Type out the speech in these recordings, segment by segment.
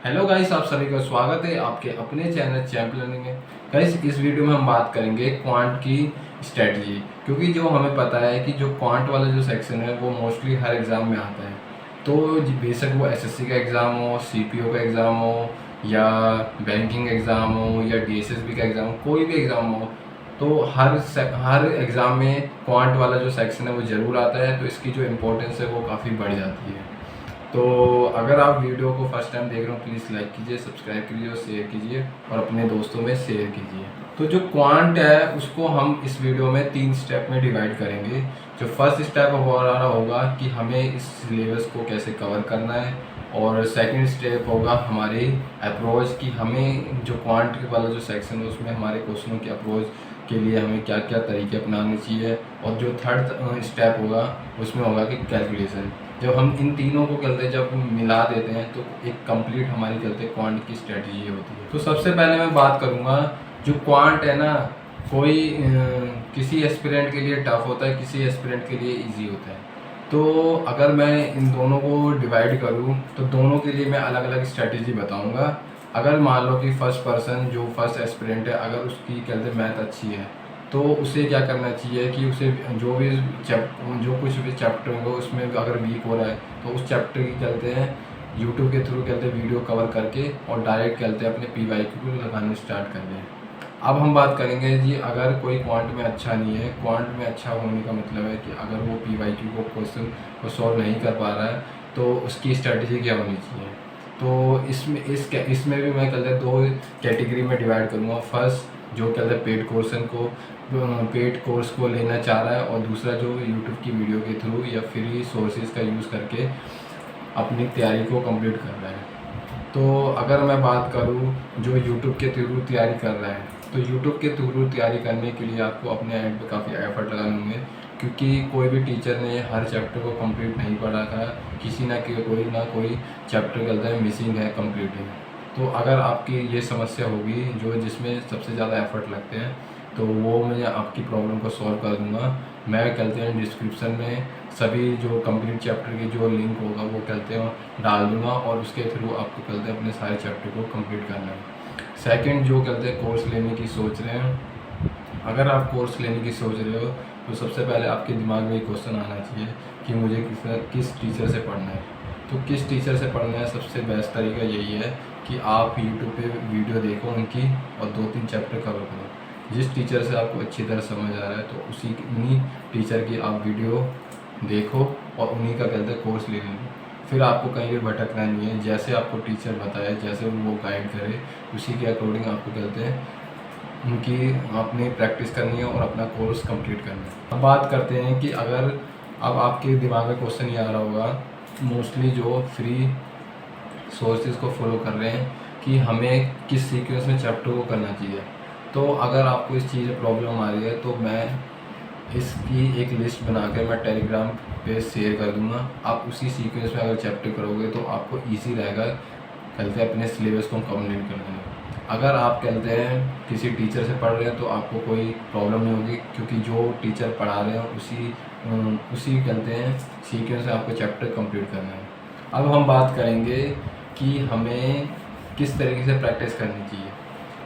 Hello guys, आप सभी का स्वागत है आपके अपने चैनल चैंप लर्निंग में। गाइस, इस वीडियो में हम बात करेंगे क्वांट की स्ट्रेटजी, क्योंकि जो हमें पता है कि जो क्वांट वाला जो सेक्शन है वो मोस्टली हर एग्ज़ाम में आता है। तो बेशक वो एसएससी का एग्ज़ाम हो, सीपीओ का एग्ज़ाम हो, या बैंकिंग एग्ज़ाम हो, या डीएसएसबी का एग्ज़ाम हो, कोई भी एग्ज़ाम हो, तो हर एग्ज़ाम में क्वांट वाला जो सेक्शन है वो ज़रूर आता है। तो इसकी जो इम्पोर्टेंस है वो काफ़ी बढ़ जाती है। तो अगर आप वीडियो को फर्स्ट टाइम देख रहे हो, प्लीज़ लाइक कीजिए, सब्सक्राइब कीजिए और शेयर कीजिए और अपने दोस्तों में शेयर कीजिए। तो जो क्वांट है उसको हम इस वीडियो में 3 स्टेप में डिवाइड करेंगे। जो फर्स्ट स्टेप हमारा होगा कि हमें इस सिलेबस को कैसे कवर करना है, और सेकंड स्टेप होगा हमारी अप्रोच कि हमें जो क्वांट वाला जो सेक्शन है उसमें हमारे क्वेश्चनों की अप्रोच के लिए हमें क्या क्या तरीके अपनाने चाहिए। और जो थर्ड स्टेप होगा उसमें होगा कि कैलकुलेशन। जब हम इन तीनों को कहते हैं, जब मिला देते हैं तो एक कंप्लीट हमारी कहते हैं क्वांट की स्ट्रेटजी होती है। तो सबसे पहले मैं बात करूँगा, जो क्वांट है ना, कोई किसी एस्पिरेंट के लिए टफ होता है, किसी एस्पिरेंट के लिए इजी होता है। तो अगर मैं इन दोनों को डिवाइड करूँ तो दोनों के लिए मैं अलग अलग स्ट्रेटजी बताऊँगा। अगर मान लो कि फर्स्ट पर्सन जो फर्स्ट एस्पिरेंट है, अगर उसकी कहते हैं मैथ अच्छी है, तो उसे क्या करना चाहिए कि उसे जो कुछ भी चैप्टर होगा उसमें अगर वीक हो रहा है तो उस चैप्टर की कहते हैं यूट्यूब के थ्रू कहते हैं वीडियो कवर करके और डायरेक्ट कहते हैं अपने पीवाईक्यू को लगाने स्टार्ट कर दें। अब हम बात करेंगे जी, अगर कोई क्वांट में अच्छा नहीं है, क्वांट में अच्छा होने का मतलब है कि अगर वो पीवाईक्यू को क्वेश्चन को सॉल्व नहीं कर पा रहा है तो उसकी स्ट्रेटजी क्या होनी चाहिए। तो इसमें भी मैं कहते हैं 2 कैटेगरी में डिवाइड करूँगा। फर्स्ट जो कहते हैं पेड कोर्स को लेना चाह रहा है, और दूसरा जो यूट्यूब की वीडियो के थ्रू या फ्री सोर्सेज का यूज़ करके अपनी तैयारी को कंप्लीट कर रहा है। तो अगर मैं बात करूँ जो यूट्यूब के थ्रू तैयारी कर रहा है, तो यूट्यूब के थ्रू तैयारी करने के लिए आपको अपने एंड पे काफ़ी एफर्ट लगाने होंगे, क्योंकि कोई भी टीचर ने हर चैप्टर को कंप्लीट नहीं पढ़ा था। किसी ना कोई चैप्टर कहता है मिसिंग है, कंप्लीट है। तो अगर आपकी ये समस्या होगी जिसमें सबसे ज़्यादा एफर्ट लगते हैं, तो वो मैं आपकी प्रॉब्लम को सॉल्व कर दूंगा। मैं कहते हैं डिस्क्रिप्शन में सभी जो कंप्लीट चैप्टर की जो लिंक होगा वो कहते हैं डाल दूंगा, और उसके थ्रू आपको कहते हैं अपने सारे चैप्टर को कंप्लीट करना है। सेकंड जो कहते हैं कोर्स लेने की सोच रहे हैं, अगर आप कोर्स लेने की सोच रहे हो तो सबसे पहले आपके दिमाग में ये क्वेश्चन आना चाहिए कि मुझे किस टीचर से पढ़ना है। तो किस टीचर से पढ़ना है, सबसे बेस्ट तरीका यही है कि आप यूट्यूब पे वीडियो देखो उनकी और 2-3 चैप्टर कवर करो। जिस टीचर से आपको अच्छी तरह समझ आ रहा है तो उन्हीं टीचर की आप वीडियो देखो और उन्हीं का कहते हैं कोर्स ले लो। फिर आपको कहीं भी भटकना नहीं है, जैसे आपको टीचर बताए, जैसे वो गाइड करे, उसी के अकॉर्डिंग आपको कहते हैं उनकी आपने प्रैक्टिस करनी है और अपना कोर्स कंप्लीट करना है। अब बात करते हैं कि अगर अब आपके दिमाग में क्वेश्चन ये आ रहा होगा, मोस्टली जो फ्री सोर्सेज को फॉलो कर रहे हैं कि हमें किस सीक्वेंस में चैप्टर को करना चाहिए। तो अगर आपको इस चीज़ में प्रॉब्लम आ रही है तो मैं इसकी एक लिस्ट बना कर मैं टेलीग्राम पे शेयर कर दूंगा। आप उसी सीक्वेंस में अगर चैप्टर करोगे तो आपको ईजी रहेगा कहते हैं अपने सिलेबस को कंप्लीट करने में। अगर आप कहते हैं किसी टीचर से पढ़ रहे हैं तो आपको कोई प्रॉब्लम नहीं होगी, क्योंकि जो टीचर पढ़ा रहे हैं उसी कहते हैं सीक्वेंस में आपको चैप्टर कंप्लीट करना है। अब हम बात करेंगे कि हमें किस तरीके से प्रैक्टिस करनी चाहिए।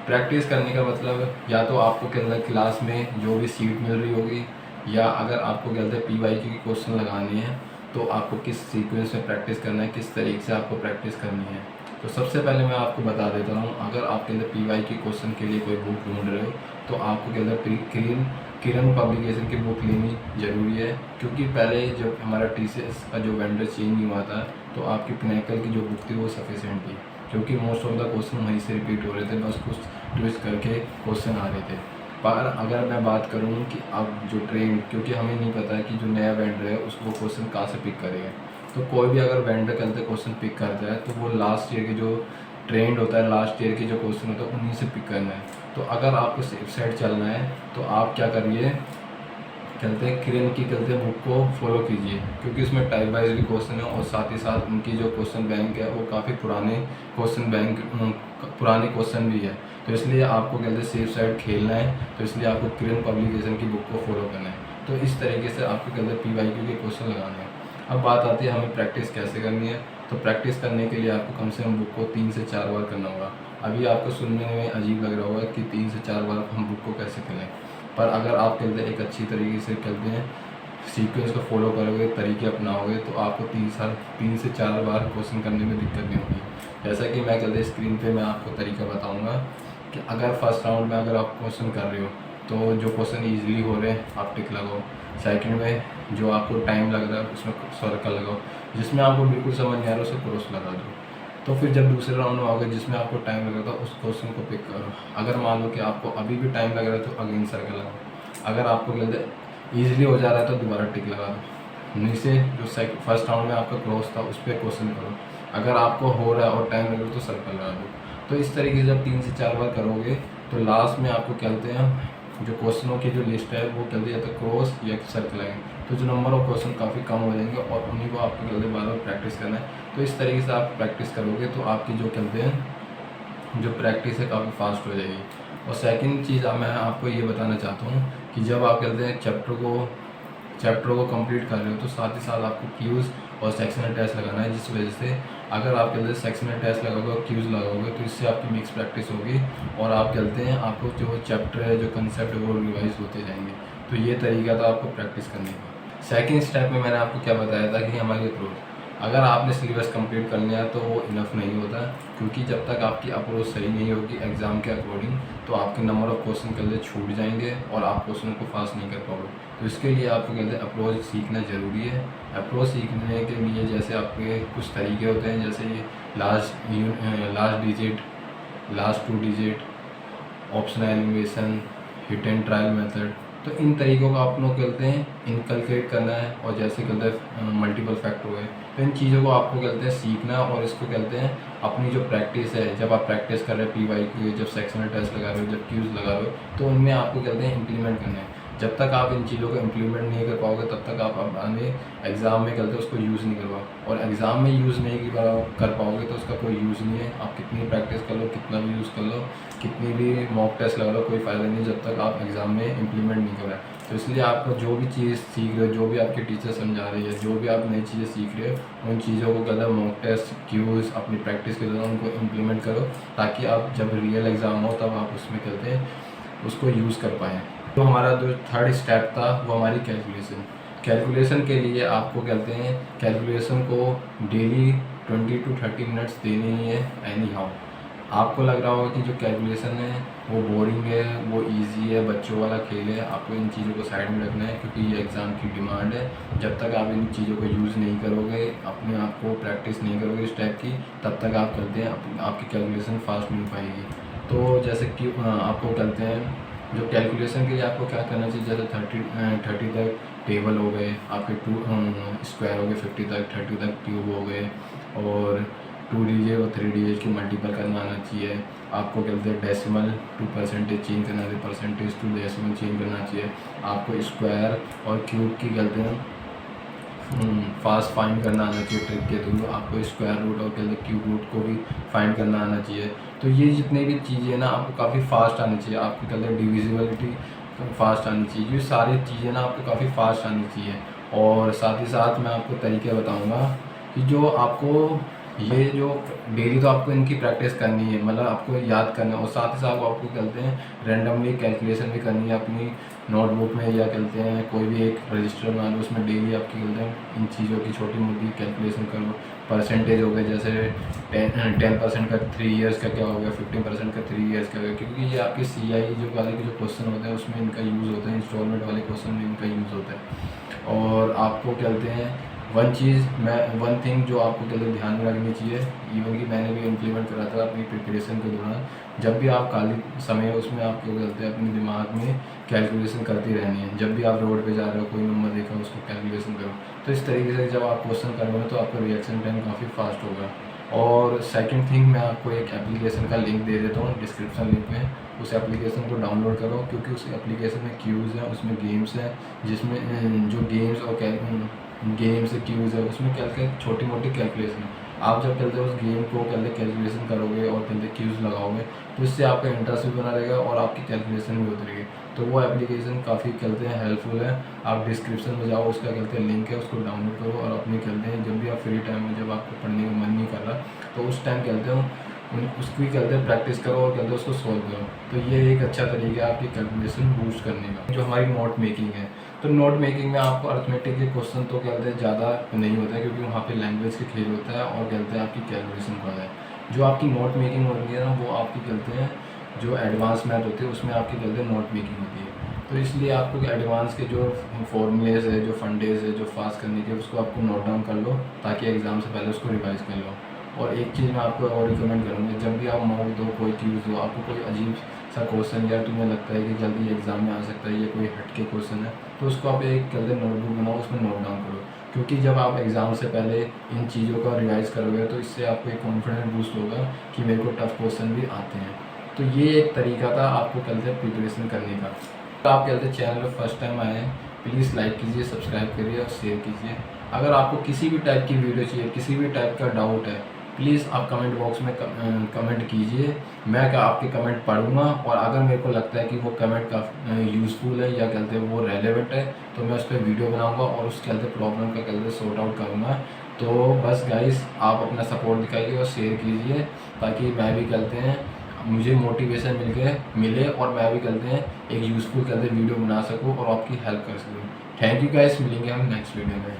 प्रैक्टिस करने का मतलब या तो आपको क्या कहते हैं क्लास में जो भी सीट मिल रही होगी, या अगर आपको क्या कहते हैं पीवाईक्यू के क्वेश्चन लगाने हैं तो आपको किस सीक्वेंस में प्रैक्टिस करना है, किस तरीके से आपको प्रैक्टिस करनी है। तो सबसे पहले मैं आपको बता देता हूँ, अगर आप कहते हैं पीवाईक्यू क्वेश्चन के लिए कोई बुक ढूंढ रहे हो तो आपको कहते हैं किरण पब्लिकेशन की बुक लेनी ज़रूरी है, क्योंकि पहले जब हमारा टीसीएस का जो वेंडर चेंज नहीं हुआ था तो आपकी पिनेकल की जो बुक थी वो सफिशेंट थी, क्योंकि मोस्ट ऑफ द क्वेश्चन वहीं से रिपीट हो रहे थे, बस कुछ ट्विस्ट करके क्वेश्चन आ रहे थे। पर अगर मैं बात करूँ कि अब जो ट्रेंड, क्योंकि हमें नहीं पता है कि जो नया वेंडर है उसको क्वेश्चन कहाँ से पिक करेगा। तो कोई भी अगर वेंडर कहते क्वेश्चन पिक करता है तो वो लास्ट ईयर के जो ट्रेंड होता है, लास्ट ईयर के जो क्वेश्चन होता है उन्हीं से पिक करना है। तो अगर आपको सेफ साइड चलना है तो आप क्या करिए, कहते हैं किरण की कहते हैं बुक को फॉलो कीजिए, क्योंकि उसमें टाइप वाइज भी क्वेश्चन है और साथ ही साथ उनकी जो क्वेश्चन बैंक है वो काफ़ी पुराने क्वेश्चन भी है। तो इसलिए आपको कहते हैं सेफ साइड खेलना है, तो इसलिए आपको किरण पब्लिकेशन की बुक को फॉलो करना है। तो इस तरीके से आपको कहते हैं पीवाईक्यू के क्वेश्चन लगाने हैं। अब बात आती है हमें प्रैक्टिस कैसे करनी है। तो प्रैक्टिस करने के लिए आपको कम से कम बुक को 3 से 4 बार करना होगा। अभी आपको सुनने में अजीब लग रहा होगा कि 3 से 4 बार हम बुक को कैसे खेलें, पर अगर आप खेलते एक अच्छी तरीके से खेलते हैं, सीक्वेंस को फॉलो करोगे, तरीके अपनाओगे, तो आपको 3 से 4 बार क्वेश्चन करने में दिक्कत नहीं होगी। जैसा कि मैं चलते स्क्रीन पे मैं आपको तरीका बताऊंगा कि अगर फर्स्ट राउंड में अगर आप क्वेश्चन कर रहे हो तो जो क्वेश्चन ईजिली हो रहे हैं आप टिक लगाओ। सेकंड में जो आपको टाइम लग रहा है उसमें सर्कल लगाओ, जिसमें आपको बिल्कुल समझ नहीं आ रहा उसे क्रॉस लगा दो। तो फिर जब दूसरे राउंड में आओगे जिसमें आपको टाइम लग रहा था उस क्वेश्चन को पिक करो। अगर मान लो कि आपको अभी भी टाइम लग रहा है तो अगेन सर्कल लगाओ। अगर आपको ईजिली हो जा रहा है तो दोबारा टिक लगा दो। नीचे जो फर्स्ट राउंड में आपका क्रॉस था उस पर क्वेश्चन करो। अगर आपको हो रहा है और टाइम लग रहा है तो सर्कल लगा दो। तो इस तरीके से जब 3 से 4 बार करोगे तो लास्ट में आपको कहते हैं जो क्वेश्चनों की जो लिस्ट है वो कहते हैं या तो क्रॉस या सर्कल लगेंगे, तो जो नंबर ऑफ क्वेश्चन काफ़ी कम हो जाएंगे और उन्हीं को आपको कहते बार बार प्रैक्टिस करना है। तो इस तरीके से आप प्रैक्टिस करोगे तो आपकी जो कहते हैं जो प्रैक्टिस है काफ़ी फास्ट हो जाएगी। और सेकंड चीज़ मैं आपको ये बताना चाहता हूँ कि जब आप कहते हैं चैप्टर को कंप्लीट कर रहे हो तो साथ ही साथ आपको क्यूज़ और सेक्शनल टेस्ट लगाना है, जिस वजह से अगर आप कहते हैं सेक्शनल टेस्ट लगाओगे और क्यूज़ लगाओगे तो इससे आपकी मिक्स प्रैक्टिस होगी और आप कहते हैं आपको जो चैप्टर है जो कंसेप्ट है वो रिवाइज होते जाएंगे। तो ये तरीका था आपको प्रैक्टिस करने का। सेकंड स्टेप में मैंने आपको क्या बताया था कि हमारी अप्रोच, अगर आपने सिलेबस कंप्लीट कर लिया तो वो इनफ नहीं होता, क्योंकि जब तक आपकी अप्रोच सही नहीं होगी एग्ज़ाम के अकॉर्डिंग तो आपके नंबर ऑफ क्वेश्चन कहते छूट जाएंगे और आप क्वेश्चन को पास नहीं कर पाओगे। तो इसके लिए आपको कहते हैं अप्रोच सीखना ज़रूरी है। अप्रोच सीखने के लिए जैसे आपके कुछ तरीके होते हैं, जैसे last digit, last 2 digit, optional elimination, hit and trial method. तो इन तरीक़ों का आप लोग कहते हैं इनकलकेट करना है। और जैसे कहते हैं मल्टीपल फैक्टर हुए, तो इन चीज़ों को आपको कहते हैं सीखना और इसको कहते हैं अपनी जो प्रैक्टिस है, जब आप प्रैक्टिस कर रहे हैं PYQ, जब सेक्शनल टेस्ट लगा रहे हो, जब क्यूज़ लगा रहे हो, तो उनमें आपको कहते हैं इम्प्लीमेंट करना है। जब तक आप इन चीज़ों को इम्प्लीमेंट नहीं कर पाओगे तब तक आप अपने एग्ज़ाम में कहते हैं उसको यूज़ नहीं कर पाओगे, और एग्ज़ाम में यूज़ नहीं कर पाओगे तो उसका कोई यूज़ नहीं है। आप कितनी प्रैक्टिस कर लो, कितना भी यूज़ कर लो, कितनी भी मॉक टेस्ट लगा लो, कोई फ़ायदा नहीं जब तक आप एग्ज़ाम में इम्प्लीमेंट नहीं कर रहे। तो इसलिए आपको जो भी चीज़ सीख रहे हो, जो भी आपके टीचर समझा रही है, जो भी आप नई चीज़ें सीख रहे हो, उन चीज़ों को कहते हैं मॉक टेस्ट, क्यूज़ अपनी प्रैक्टिस के दौरान उनको इम्प्लीमेंट करो, ताकि आप जब रियल एग्ज़ाम हो तब आप उसमें कहते हैं उसको यूज़ कर पाएँ। तो हमारा जो थर्ड स्टेप था वो हमारी कैलकुलेशन के लिए आपको कहते हैं कैलकुलेशन को डेली 20 to 30 मिनट्स देने ही है एनी हाउ। आपको लग रहा होगा कि जो कैलकुलेशन है वो बोरिंग है, वो इजी है, बच्चों वाला खेल है, आपको इन चीज़ों को साइड में रखना है क्योंकि ये एग्ज़ाम की डिमांड है। जब तक आप इन चीज़ों को यूज़ नहीं करोगे, अपने आप को प्रैक्टिस नहीं करोगे इस टाइप की, तब तक आप कहते हैं आपकी कैलकुलेशन फास्ट मिल पाएगी। तो जैसे कि आपको कहते हैं जो कैलकुलेशन के लिए आपको क्या करना चाहिए, जैसे 30 तक टेबल हो गए आपके, 2 स्क्वायर हो गए, 50 तक, 30 तक क्यूब हो गए, और 2 डिजिट और 3 डिजिट की मल्टीपल करना आना चाहिए। आपको कहते हैं डेसिमल टू परसेंटेज चेंज करना चाहिए, परसेंटेज टू डेसिमल चेंज करना चाहिए। आपको स्क्वायर और क्यूब की कहते हैं फास्ट फाइंड करना आना चाहिए ट्रिक के थ्रू। आपको स्क्वायर रूट और कहते हैं क्यूब रूट को भी फाइंड करना आना चाहिए। तो ये जितने भी चीज़ें ना आपको काफ़ी फास्ट आनी चाहिए। आपको कहते हैं डिविजिबिलिटी फास्ट आनी चाहिए, ये सारी चीज़ें ना आपको काफ़ी फास्ट आनी चाहिए। और साथ ही साथ मैं आपको तरीके बताऊंगा कि जो आपको ये जो डेली तो आपको इनकी प्रैक्टिस करनी है, मतलब आपको याद करना है, और साथ ही साथ आपको कहते हैं रैंडमली कैलकुलेशन भी करनी है अपनी नोटबुक में, या कहते हैं कोई भी एक रजिस्टर बना लो, उसमें डेली आपकी कहते हैं इन चीज़ों की छोटी मोटी कैलकुलेशन करो। परसेंटेज हो गए, जैसे 10% का 3 ईयर्स का क्या हो गया, 15% का 3 ईयर्स का हो गया, क्योंकि ये आपके CI जो वाले के जो क्वेश्चन होते हैं उसमें इनका यूज़ होता है, इंस्टॉलमेंट वाले क्वेश्चन में इनका यूज़ होता है। और आपको कहते हैं वन थिंग जो आपको कहते ध्यान में रखनी चाहिए, इवन कि मैंने भी इम्प्लीमेंट करा था अपनी प्रिपरेशन के दौरान, जब भी आप खाली समय है उसमें आपको कहते हैं अपने दिमाग में कैलकुलेशन करती रहनी है। जब भी आप रोड पे जा रहे हो, कोई नंबर देखा उसको कैलकुलेशन करो। तो इस तरीके से जब आप क्वेश्चन करोगे तो आपका रिएक्शन टाइम काफ़ी फास्ट होगा। और सेकंड थिंग, मैं आपको एक एप्लीकेशन का लिंक दे देता हूँ डिस्क्रिप्शन लिंक में, उस एप्लीकेशन को डाउनलोड करो, क्योंकि उस एप्लीकेशन में क्यूज़ हैं, उसमें गेम्स हैं, जिसमें जो गेम्स और गेम्स क्यूज़ है उसमें छोटी मोटी कैलकुलेशन है। आप जब कहते उस गेम को कहते कैलकुलेशन करोगे और कहते क्यूज़ लगाओगे तो इससे आपका इंटरेस्ट भी बना रहेगा और आपकी कैलकुलेशन भी होती रहेगी। तो वो एप्लीकेशन काफ़ी कहते हैं हेल्पफुल है। आप डिस्क्रिप्शन में जाओ, उसका कहते हैं लिंक है, उसको डाउनलोड करो और अपनी कहते हैं जब भी आप फ्री टाइम में, जब आपको पढ़ने का मन नहीं कर रहा, तो उस टाइम कहते हो उसकी कहते हैं प्रैक्टिस करो और कहते हैं उसको सोल्व करो। तो ये एक अच्छा तरीका है आपकी कैलकुलेशन बूस्ट करने का। जो हमारी नोट मेकिंग है, तो नोट मेकिंग में आपको अर्थमेटिक के क्वेश्चन तो कहते हैं ज़्यादा नहीं होता है, क्योंकि वहाँ पे लैंग्वेज के खेल होता है और कहते हैं आपकी कैलकुलेशन का है। जो आपकी नोट मेकिंग होती है ना, वो आपकी कहते हैं जो एडवांस मैथ होती है उसमें आपकी कहते हैं नोट मेकिंग होती है। तो इसलिए आपको एडवांस के जो फॉर्मूलेज है, जो फंडेज है, जो फास्ट करने के, उसको आपको नोट डाउन कर लो ताकि एग्ज़ाम से पहले उसको रिवाइज कर लो। और एक चीज़ मैं आपको और रिकमेंड करूँगा, जब भी आप मॉक दो, कोई चीज़ हो, आपको कोई अजीब सा क्वेश्चन या तुम्हें लगता है कि जल्दी एग्ज़ाम में आ सकता है, ये कोई हटके क्वेश्चन है, तो उसको आप एक कहते नोटबुक बनाओ, उसमें नोट डाउन करो। क्योंकि जब आप एग्ज़ाम से पहले इन चीज़ों का रिवाइज करोगे तो इससे आपको एक कॉन्फिडेंस बूस्ट होगा कि मेरे को टफ क्वेश्चन भी आते हैं। तो ये एक तरीका था आपको कहते हैं प्रिपरेशन करने का। तो आप कहते हैं चैनल पर फर्स्ट टाइम आए हैं, प्लीज़ लाइक कीजिए, सब्सक्राइब करिए और शेयर कीजिए। अगर आपको किसी भी टाइप की वीडियो चाहिए, किसी भी टाइप का डाउट है, प्लीज़ आप कमेंट बॉक्स में कमेंट कीजिए। मैं आपके कमेंट पढ़ूँगा और अगर मेरे को लगता है कि वो कमेंट काफ़ी यूज़फुल है या कहते हैं वो रेलेवेंट है, तो मैं उस पर वीडियो बनाऊँगा और उस कहते प्रॉब्लम का कहते सॉर्ट आउट करूँगा। तो बस गाइस, आप अपना सपोर्ट दिखाइए और शेयर कीजिए ताकि मैं भी कहते हैं मुझे मोटिवेशन मिले और मैं भी कहते हैं एक यूज़फुल कहते वीडियो बना सकूँ और आपकी हेल्प कर सकूँ। थैंक यू गाइस, मिलेंगे हम नेक्स्ट वीडियो में।